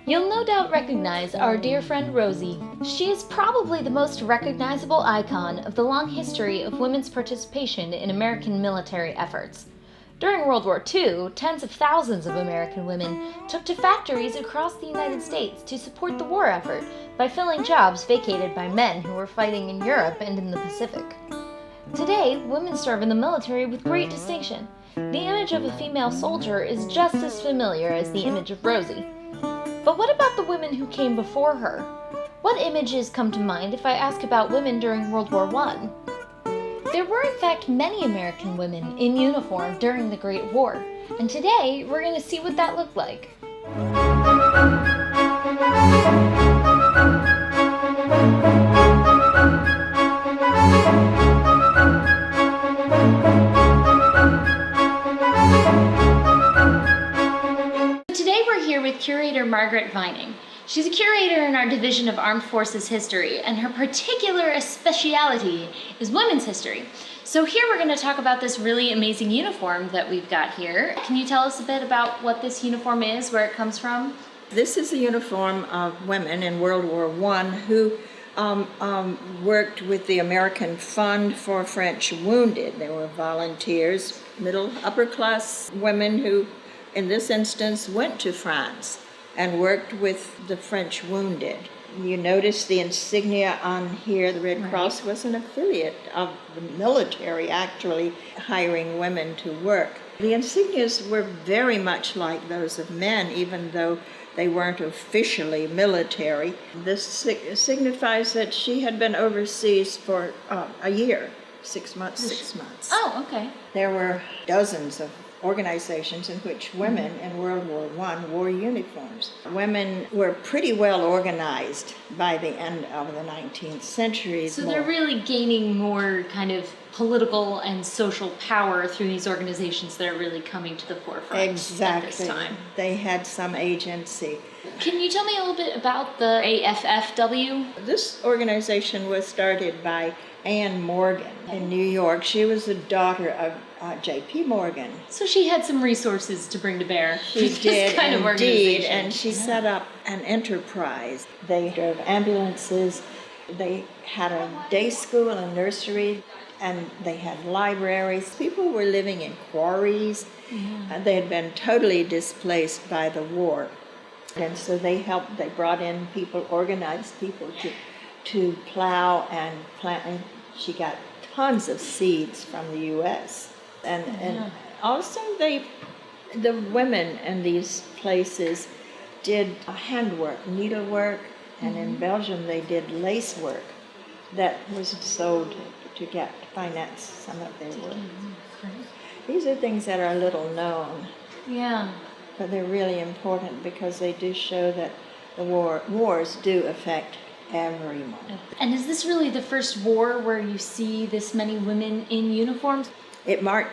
You'll no doubt recognize our dear friend Rosie. She is probably the most recognizable icon of the long history of women's participation in American military efforts. During World War II, tens of thousands of American women took to factories across the United States to support the war effort by filling jobs vacated by men who were fighting in Europe and in the Pacific. Today, women serve in the military with great distinction. The image of a female soldier is just as familiar as the image of Rosie. But what about the women who came before her? What images come to mind if I ask about women during World War I? There were in fact many American women in uniform during the Great War, and today we're going to see what that looked like. Today we're here with Curator Margaret Vining. She's a curator in our Division of Armed Forces History, and her particular specialty is women's history. So here we're going to talk about this really amazing uniform that we've got here. Can you tell us a bit about what this uniform is, where it comes from? This is a uniform of women in World War I who worked with the American Fund for French Wounded. They were volunteers, upper class women who, in this instance, went to France and worked with the French wounded. You notice the insignia on here. The Red Cross was an affiliate of the military, actually hiring women to work. The insignias were very much like those of men, even though they weren't officially military. This signifies that she had been overseas for a year, 6 months. Oh, okay. There were dozens of organizations in which women in World War I wore uniforms. Women were pretty well organized by the end of the 19th century. So they're really gaining more kind of political and social power through these organizations that are really coming to the forefront exactly. at this time. They had some agency. Can you tell me a little bit about the AFFW? This organization was started by Anne Morgan in New York. She was the daughter of J.P. Morgan. So she had some resources to bring to bear. She did, indeed, and she set up an enterprise. They drove ambulances, they had a day school and nursery, and they had libraries. People were living in quarries. They had been totally displaced by the war. And so they brought in people, organized people to plow and plant. And she got tons of seeds from the U.S. And also the women in these places did handwork, needlework, and in Belgium they did lace work that was sold to finance some of their work. These are things that are little known. Yeah. But they're really important because they do show that the wars do affect everyone. And is this really the first war where you see this many women in uniforms? It marked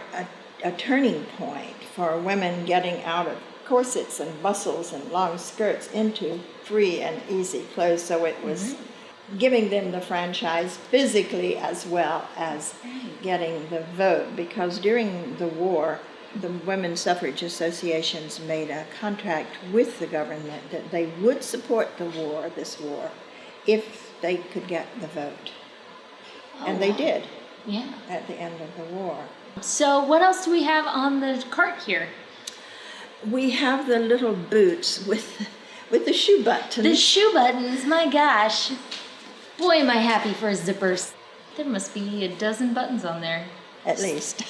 a turning point for women getting out of corsets and bustles and long skirts into free and easy clothes. So it was giving them the franchise physically as well as getting the vote. Because during the war, the women's suffrage associations made a contract with the government that they would support this war, if they could get the vote. And they did. Yeah. At the end of the war. So what else do we have on the cart here? We have the little boots with the shoe buttons. The shoe buttons, my gosh. Boy, am I happy for zippers. There must be a dozen buttons on there. At least.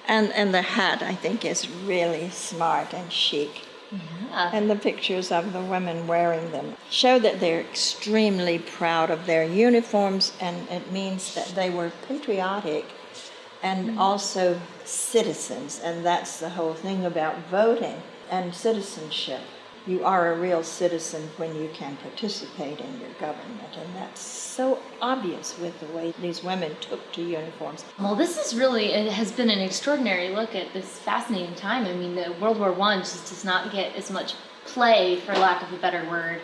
And the hat, I think, is really smart and chic. Yeah. And the pictures of the women wearing them show that they're extremely proud of their uniforms, and it means that they were patriotic and also citizens. And that's the whole thing about voting and citizenship. You are a real citizen when you can participate in your government, and that's so obvious with the way these women took to uniforms. Well, this is really, it has been an extraordinary look at this fascinating time. I mean, the World War I just does not get as much play, for lack of a better word,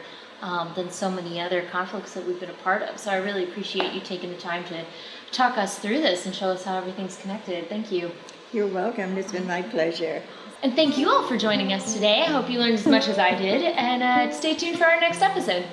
than so many other conflicts that we've been a part of. So I really appreciate you taking the time to talk us through this and show us how everything's connected. Thank you. You're welcome. It's been my pleasure. And thank you all for joining us today. I hope you learned as much as I did, and stay tuned for our next episode.